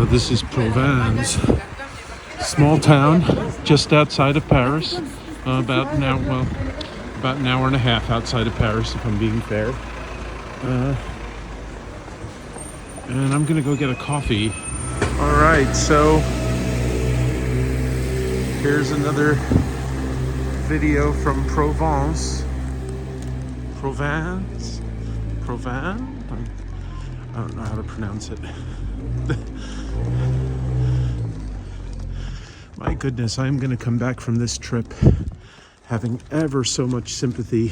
So this is Provins, small town just outside of Paris, about an hour and a half outside of Paris, if I'm being fair. And I'm gonna go get a coffee. All right, so here's another video from Provins. Provins? I don't know how to pronounce it. My goodness, I'm going to come back from this trip having ever so much sympathy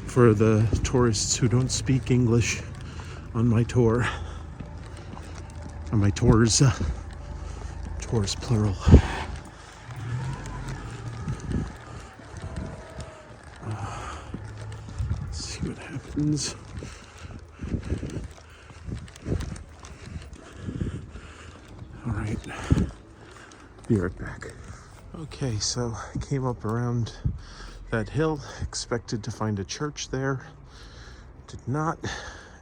for the tourists who don't speak English on my tour. On my tours. Tours plural. Let's see what happens. All right, be right back. Okay, so I came up around that hill, expected to find a church there. Did not.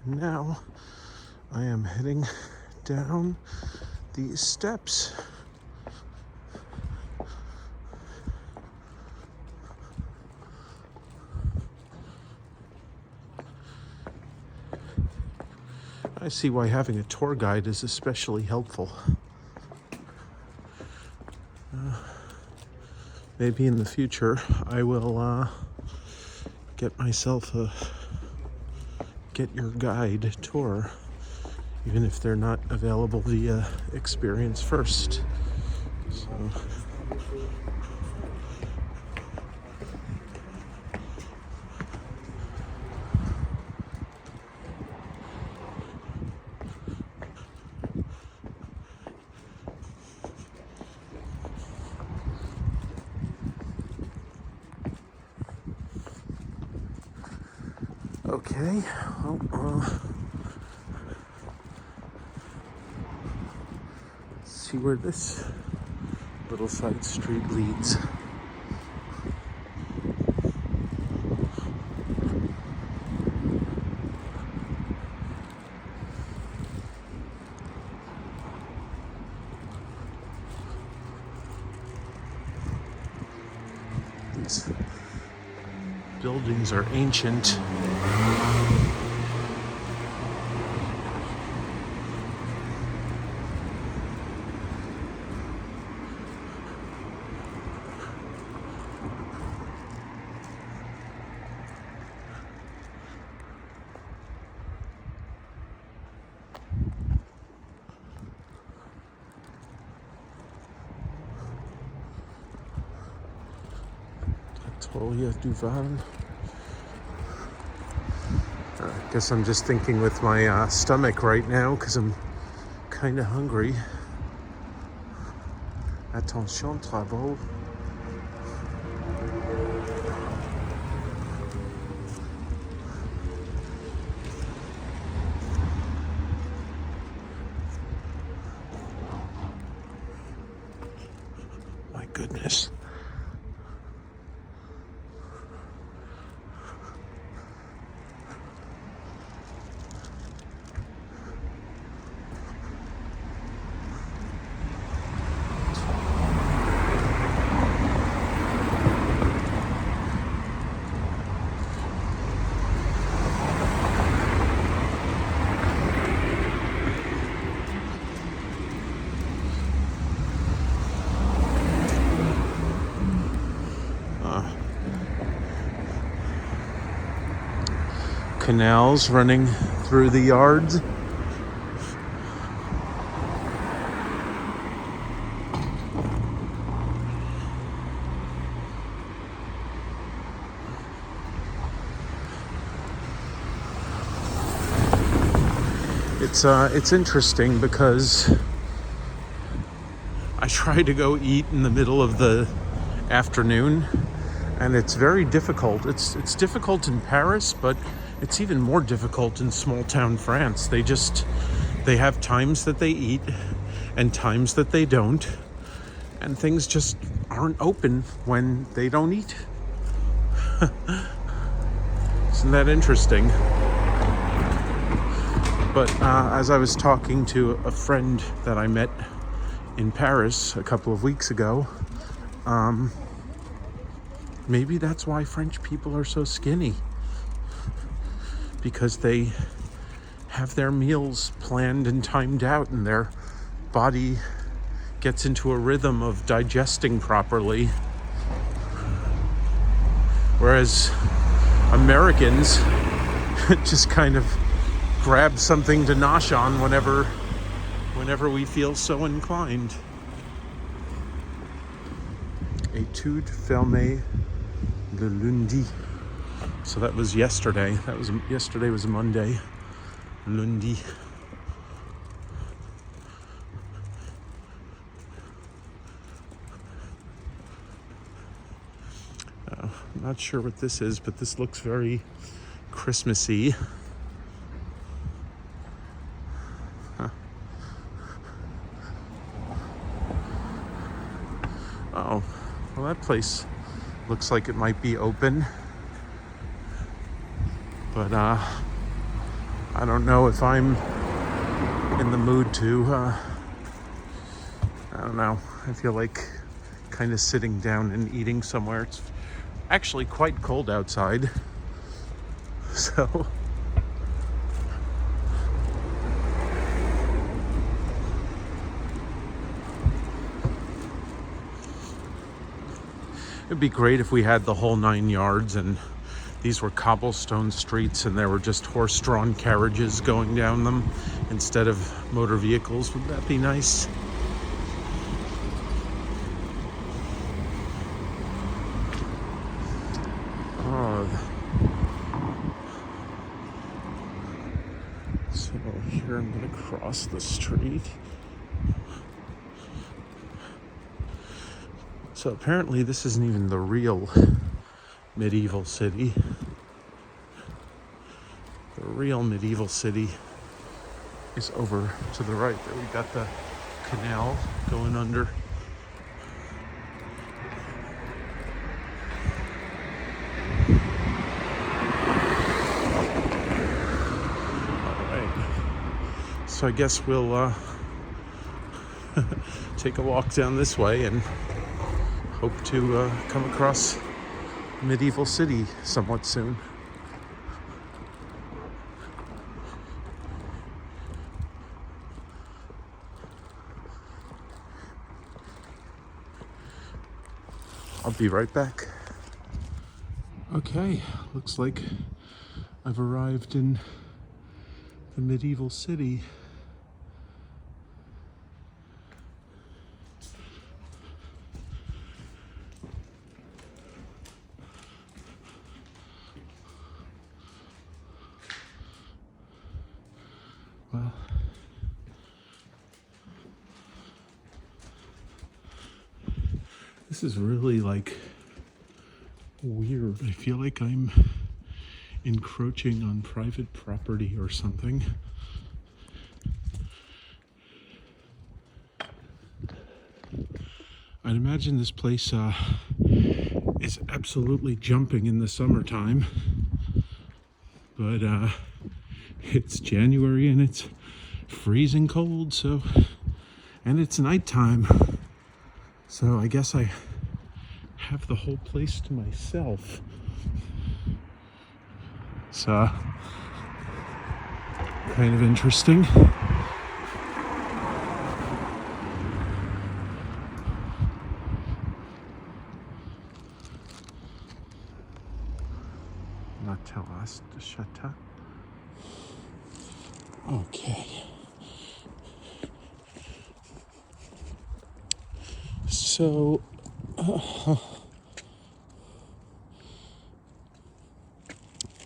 Now I am heading down these steps. I see why having a tour guide is especially helpful. Maybe in the future I will get myself a Get Your Guide tour, even if they're not available via Experience First. So. Okay, well, let's see where this little side street leads. These buildings are ancient. Toya Duval. I guess I'm just thinking with my stomach right now because I'm kind of hungry. Attention, travaux. My goodness. Canals running through the yards. It's interesting because I try to go eat in the middle of the afternoon, and it's very difficult. It's difficult in Paris, but it's even more difficult in small town France. They have times that they eat and times that they don't, and things just aren't open when they don't eat. Isn't that interesting? But as I was talking to a friend that I met in Paris a couple of weeks ago, maybe that's why French people are so skinny, because they have their meals planned and timed out, and their body gets into a rhythm of digesting properly. Whereas Americans just kind of grab something to nosh on whenever we feel so inclined. Étude fermée le lundi. So that was yesterday. Yesterday was Monday. Lundi. I'm not sure what this is, but this looks very Christmassy. Oh, well, that place looks like it might be open, but I don't know if I'm in the mood to, I don't know, I feel like kind of sitting down and eating somewhere. It's actually quite cold outside, so it'd be great if we had the whole 9 yards and these were cobblestone streets and there were just horse-drawn carriages going down them instead of motor vehicles. Would that be nice? Oh. So here I'm going to cross the street. So apparently this isn't even the real medieval city. The real medieval city is over to the right. There we got the canal going under. All right. So I guess we'll take a walk down this way and hope to come across medieval city somewhat soon. I'll be right back. Okay, looks like I've arrived in the medieval city. Well, this is really like weird. I feel like I'm encroaching on private property or something. I'd imagine this place is absolutely jumping in the summertime, but it's January and it's freezing cold, and it's nighttime, so I guess I have the whole place to myself. It's kind of interesting. Matelas de Chata. Okay. So,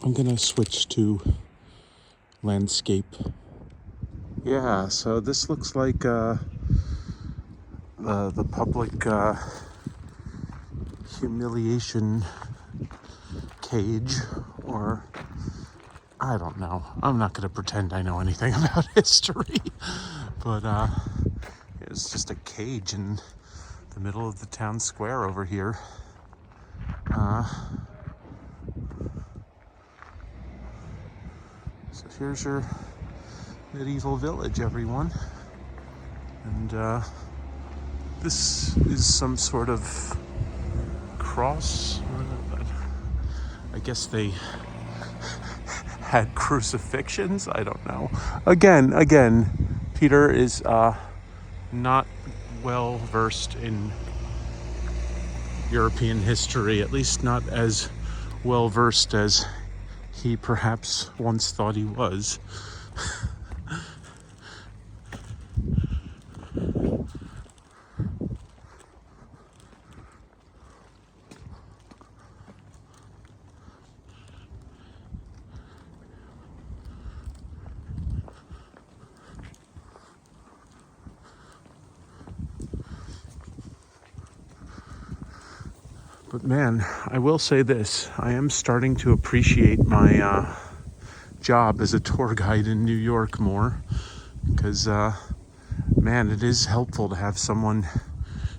I'm gonna switch to landscape. Yeah, so this looks like the public humiliation cage, or I don't know. I'm not gonna pretend I know anything about history, but it's just a cage in the middle of the town square over here. So here's your medieval village, everyone. And this is some sort of cross. I guess they had crucifixions. I don't know. Again, Peter is not well versed in European history, at least not as well versed as he perhaps once thought he was. But man, I will say this, I am starting to appreciate my job as a tour guide in New York more, because man, it is helpful to have someone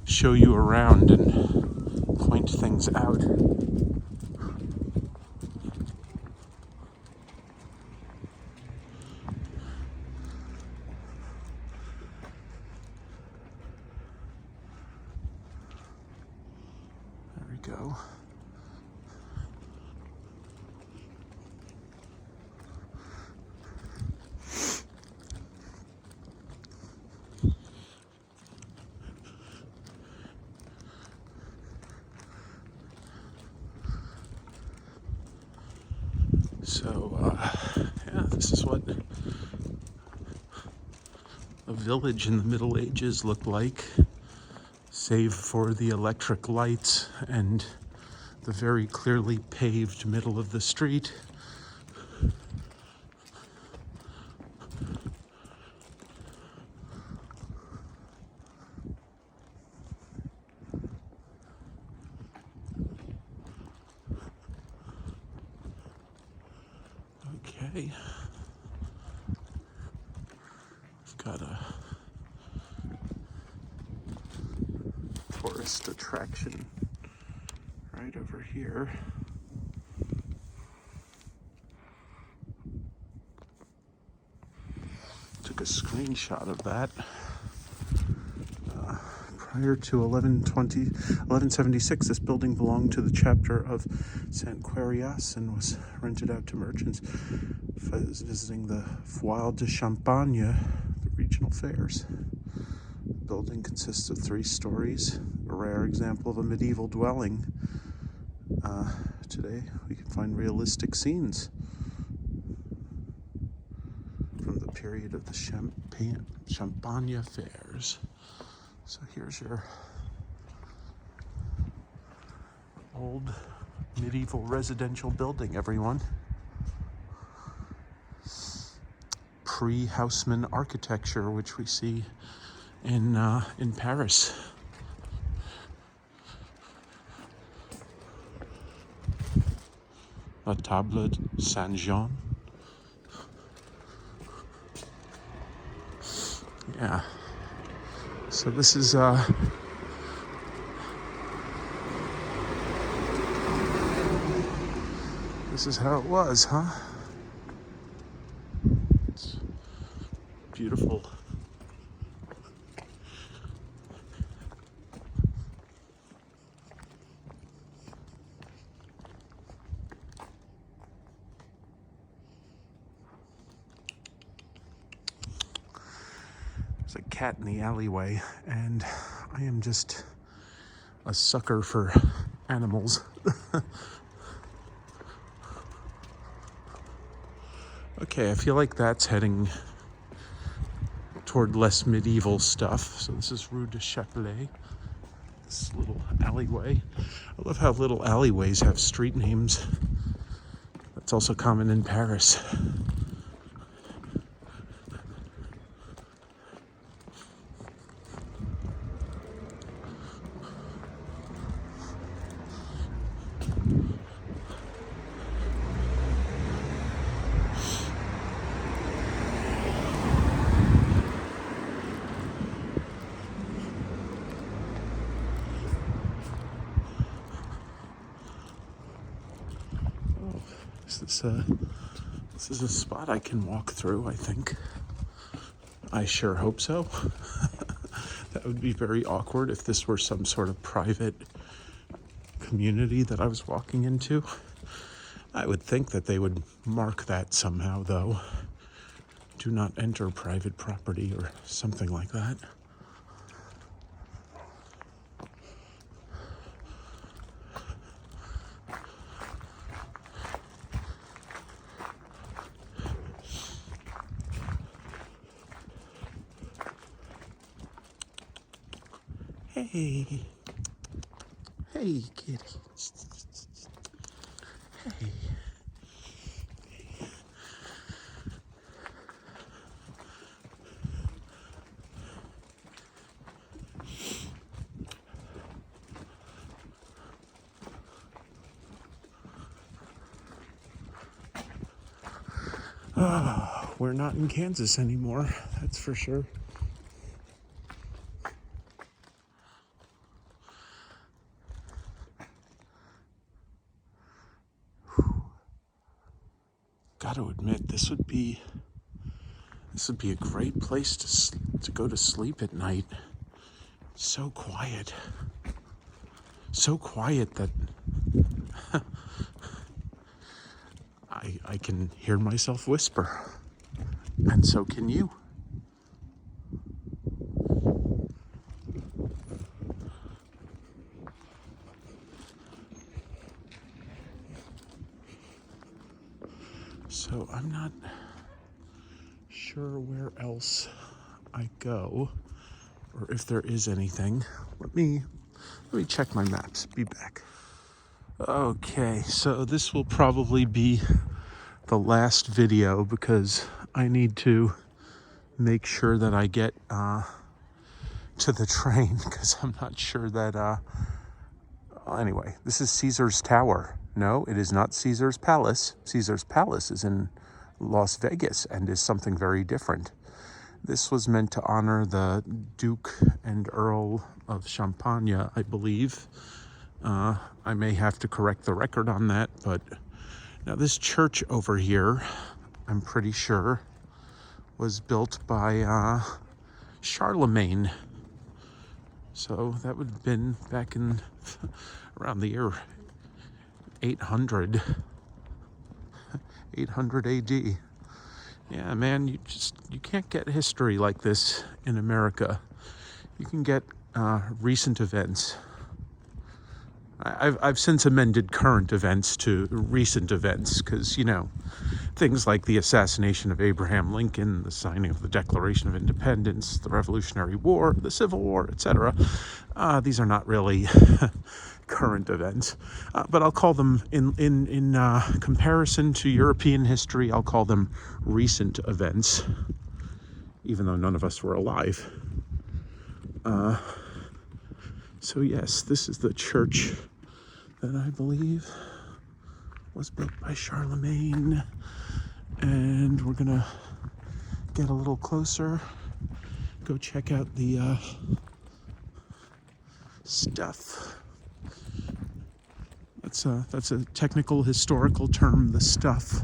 show you around and point things out. There we go. So, yeah, this is what a village in the Middle Ages looked like, save for the electric lights and the very clearly paved middle of the street. Okay. We've got a tourist attraction right over here. Took a screenshot of that. Prior to 1176, this building belonged to the chapter of St. Quirias and was rented out to merchants visiting the Foire de Champagne, the regional fairs. The building consists of 3 stories, a rare example of a medieval dwelling. Today, we can find realistic scenes from the period of the Champagne fairs. So here's your old medieval residential building, everyone. Pre-Haussmann architecture, which we see in Paris. La Table Saint-Jean. Yeah. So this is how it was, huh? It's beautiful. There's a cat in the alleyway, and I am just a sucker for animals. Okay, I feel like that's heading toward less medieval stuff. So this is Rue de Châtelet, this little alleyway. I love how little alleyways have street names. That's also common in Paris. This is a spot I can walk through, I think. I sure hope so. That would be very awkward if this were some sort of private community that I was walking into. I would think that they would mark that somehow, though. Do not enter private property or something like that. Hey. Hey, kitty. Hey. We're not in Kansas anymore, that's for sure. Got to admit, this would be a great place to go to sleep at night. So quiet that I can hear myself whisper, and so can you. So I'm not sure where else I go, or if there is anything. Let me check my maps. Be back. Okay, so this will probably be the last video because I need to make sure that I get to the train because I'm not sure that anyway, this is Caesar's Tower. No, it is not Caesar's Palace. Caesar's Palace is in Las Vegas and is something very different. This was meant to honor the Duke and Earl of Champagne, I believe. I may have to correct the record on that, but now this church over here, I'm pretty sure, was built by Charlemagne. So that would have been back in around the year 800 AD. Yeah, man, you can't get history like this in America. You can get recent events. I've since amended current events to recent events because, things like the assassination of Abraham Lincoln, the signing of the Declaration of Independence, the Revolutionary War, the Civil War, etc. These are not really current events, but I'll call them, in comparison to European history, I'll call them recent events, even though none of us were alive. So yes, this is the church that I believe was built by Charlemagne. And we're gonna get a little closer, go check out the stuff. That's a technical historical term, the stuff.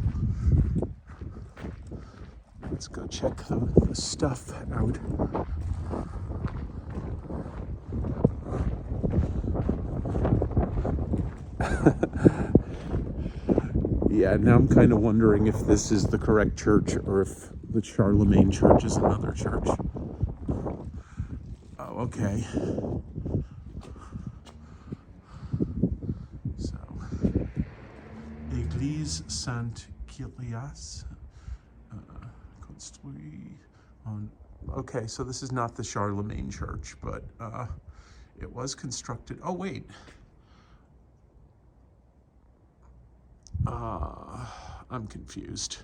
Let's go check the stuff out. Yeah, now I'm kind of wondering if this is the correct church or if the Charlemagne church is another church. Oh, okay. So, Église Saint-Kilias, construit on... Okay, so this is not the Charlemagne church, but it was constructed... Oh, wait. I'm confused.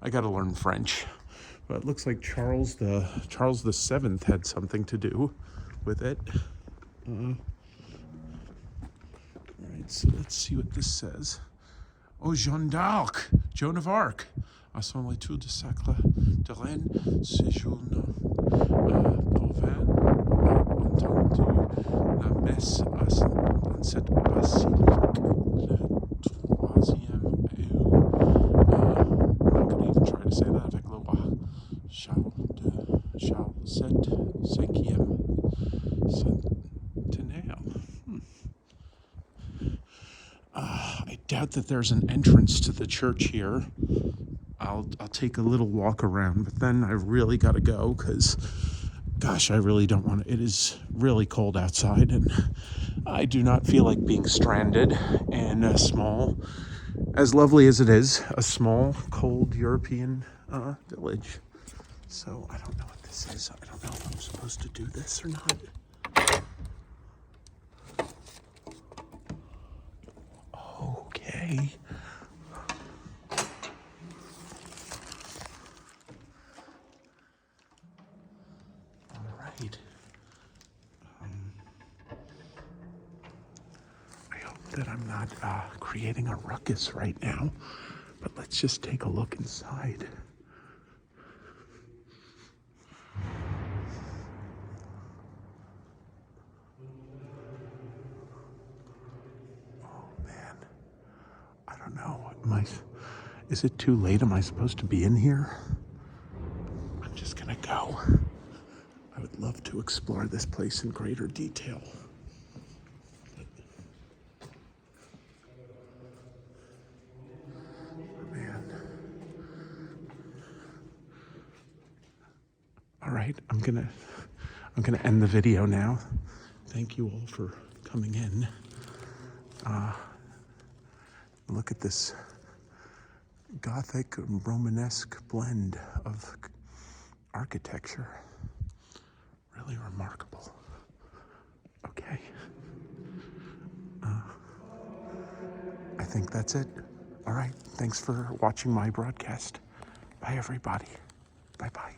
I gotta learn French. But it looks like Charles the Seventh had something to do with it. All right, so let's see what this says. Oh, Jeanne d'Arc, Joan of Arc. À son retour de Sacre de Rennes, séjourne Provins, entendu la messe dans cette basilique le troisième I'm not going to even try to say that avec le roi Charles Centennial. I doubt that there's an entrance to the church here. I'll take a little walk around, but then I really got to go because, gosh, I really don't want to. It is really cold outside, and I do not feel like being stranded in a small, as lovely as it is, a small, cold European village. So I don't know what this is. I don't know if I'm supposed to do this or not. Okay. All right. I hope that I'm not creating a ruckus right now, but let's just take a look inside. Oh man, I don't know. Is it too late? Am I supposed to be in here? I'm just gonna go. I would love to explore this place in greater detail. Man. All right, I'm gonna end the video now. Thank you all for coming in. Look at this Gothic and Romanesque blend of architecture. Really remarkable. Okay. I think that's it. All right. Thanks for watching my broadcast. Bye, everybody. Bye-bye.